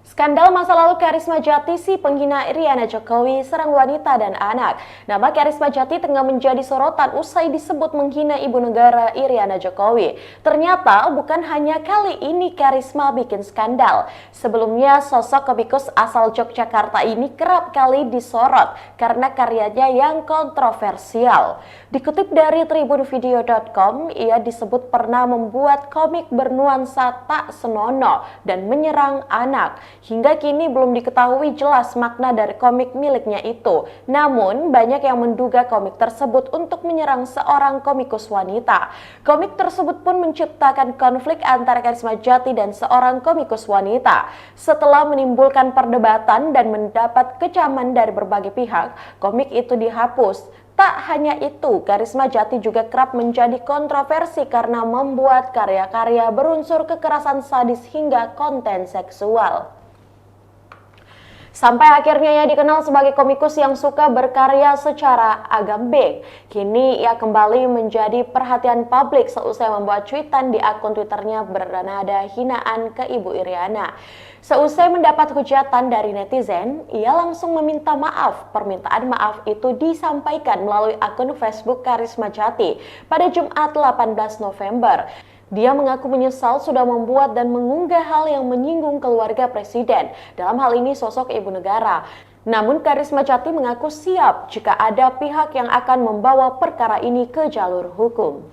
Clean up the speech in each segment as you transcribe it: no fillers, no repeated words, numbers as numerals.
Skandal masa lalu Karisma Jati si penghina Iriana Jokowi serang wanita dan anak. Nama Karisma Jati tengah menjadi sorotan usai disebut menghina ibu negara Iriana Jokowi. Ternyata bukan hanya kali ini Karisma bikin skandal. Sebelumnya sosok komikus asal Yogyakarta ini kerap kali disorot karena karyanya yang kontroversial. Dikutip dari tribunvideo.com, ia disebut pernah membuat komik bernuansa tak senonoh dan menyerang anak. Hingga kini belum diketahui jelas makna dari komik miliknya itu. Namun, banyak yang menduga komik tersebut untuk menyerang seorang komikus wanita. Komik tersebut pun menciptakan konflik antara Karisma Jati dan seorang komikus wanita. Setelah menimbulkan perdebatan dan mendapat kecaman dari berbagai pihak, komik itu dihapus. Tak hanya itu, Karisma Jati juga kerap menjadi kontroversi karena membuat karya-karya berunsur kekerasan sadis hingga konten seksual. Sampai akhirnya ia dikenal sebagai komikus yang suka berkarya secara agambing. Kini ia kembali menjadi perhatian publik seusai membuat cuitan di akun Twitternya bernada hinaan ke Ibu Iriana. Seusai mendapat hujatan dari netizen, ia langsung meminta maaf. Permintaan maaf itu disampaikan melalui akun Facebook Karisma Jati pada Jumat 18 November. Dia mengaku menyesal sudah membuat dan mengunggah hal yang menyinggung keluarga presiden, dalam hal ini sosok ibu negara. Namun Karisma Jati mengaku siap jika ada pihak yang akan membawa perkara ini ke jalur hukum.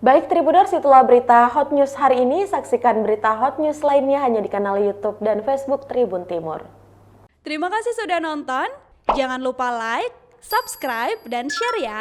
Baik Tribuners, itulah berita Hot News hari ini. Saksikan berita Hot News lainnya hanya di kanal YouTube dan Facebook Tribun Timur. Terima kasih sudah nonton. Jangan lupa like, subscribe, dan share ya.